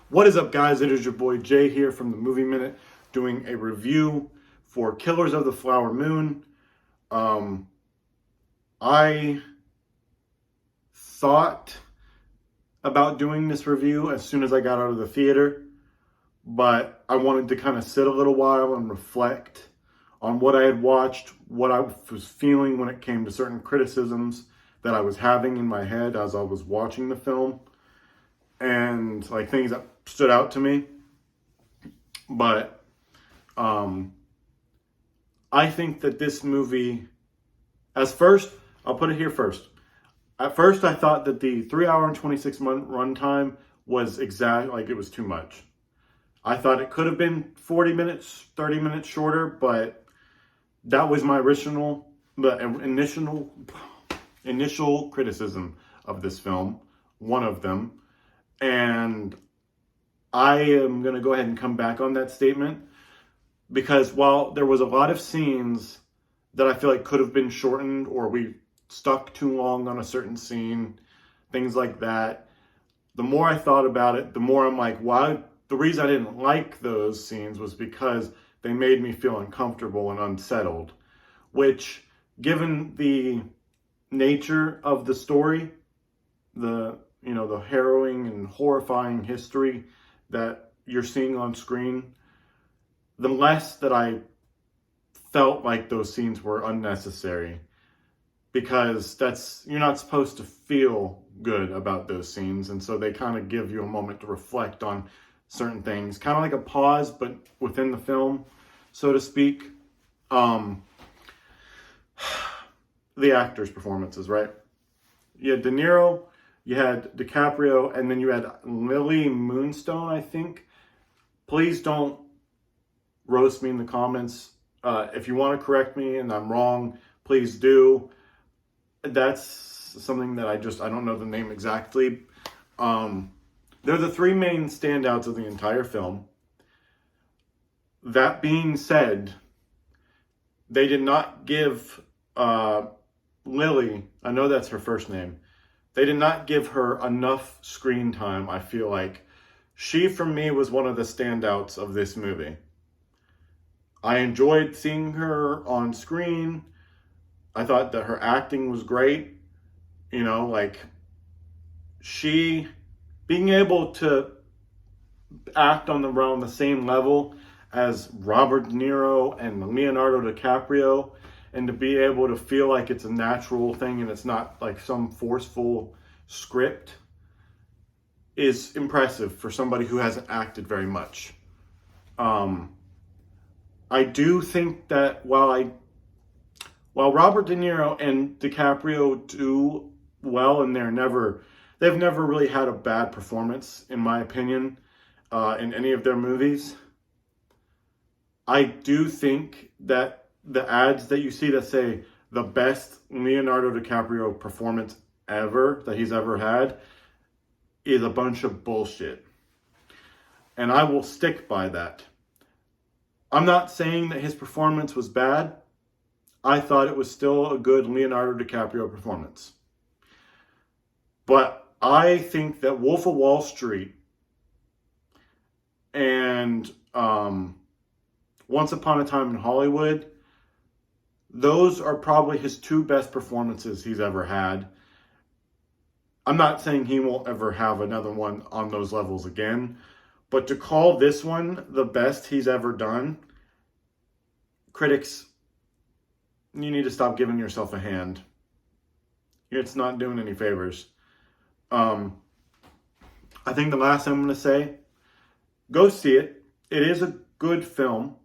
What is up, guys? It is your boy Jay here from the Movie Minute doing a review for Killers of the Flower Moon. I thought about doing this review as soon as I got out of the theater, but I wanted to kind of sit a little while and reflect on what I had watched, what I was feeling when it came to certain criticisms that I was having in my head as I was watching the film, and like things that stood out to me. But I think that this movie, I'll put it here first. At first, I thought that the 3 hour and 26-minute runtime was it was too much. I thought it could have been 40 minutes, 30 minutes shorter, but that was my initial criticism of this film, one of them. And I am going to go ahead and come back on that statement, because while there was a lot of scenes that I feel like could have been shortened, or we stuck too long on a certain scene, things like that, the more I thought about it, the more I'm like, why? The reason I didn't like those scenes was because they made me feel uncomfortable and unsettled, which, given the nature of the story, the harrowing and horrifying history that you're seeing on screen, the less that I felt like those scenes were unnecessary, because you're not supposed to feel good about those scenes, and so they kind of give you a moment to reflect on certain things, kind of like a pause, but within the film, so to speak. The actors' performances, right? You had De Niro, you had DiCaprio, and then you had Lily Moonstone, I think. Please don't roast me in the comments. If you want to correct me and I'm wrong, please do. That's something that I don't know the name exactly. They're the three main standouts of the entire film. That being said, they did not give Lily, I know that's her first name, they did not give her enough screen time. I feel like she, for me, was one of the standouts of this movie. I enjoyed seeing her on screen. I thought that her acting was great. She being able to act around the same level as Robert De Niro and Leonardo DiCaprio, and to be able to feel like it's a natural thing and it's not like some forceful script, is impressive for somebody who hasn't acted very much. I do think that while Robert De Niro and DiCaprio do well, and they've never really had a bad performance, in my opinion, in any of their movies, I do think that the ads that you see that say the best Leonardo DiCaprio performance ever that he's ever had is a bunch of bullshit. And I will stick by that. I'm not saying that his performance was bad. I thought it was still a good Leonardo DiCaprio performance. But I think that Wolf of Wall Street and Once Upon a Time in Hollywood, those are probably his two best performances he's ever had. I'm not saying he won't ever have another one on those levels again, but to call this one the best he's ever done, critics, you need to stop giving yourself a hand. It's not doing any favors. I think the last thing I'm going to say, go see it. It is a good film.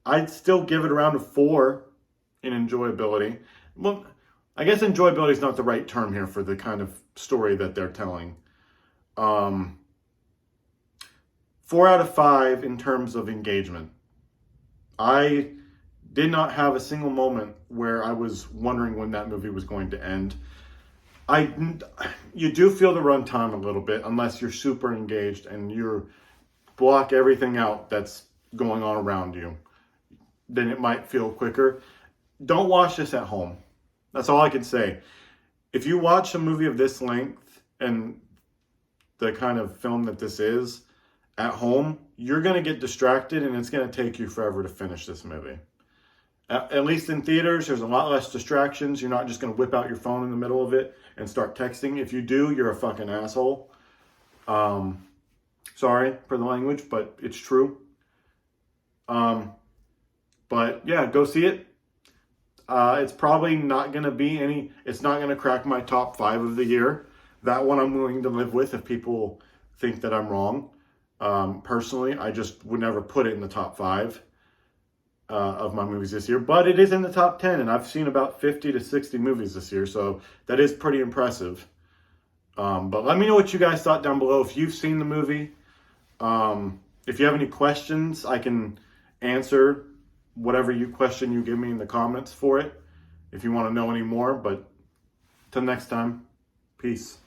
I'd still give it around a 4 in enjoyability. Well, I guess enjoyability is not the right term here for the kind of story that they're telling. 4 out of 5 in terms of engagement. I did not have a single moment where I was wondering when that movie was going to end. You do feel the runtime a little bit, unless you're super engaged and you block everything out that's going on around you. Then it might feel quicker. Don't watch this at home. That's all I can say. If you watch a movie of this length and the kind of film that this is at home, you're going to get distracted and it's going to take you forever to finish this movie. At least in theaters, there's a lot less distractions. You're not just going to whip out your phone in the middle of it and start texting. If you do, you're a fucking asshole. Sorry for the language, but it's true. But yeah, go see it. It's probably not going to be it's not going to crack my top 5 of the year. That one I'm willing to live with if people think that I'm wrong. Personally, I just would never put it in the top 5 of my movies this year. But it is in the top 10, and I've seen about 50 to 60 movies this year, so that is pretty impressive. But let me know what you guys thought down below. If you've seen the movie, if you have any questions, I can answer whatever question you give me in the comments for it, if you want to know any more. But till next time, peace.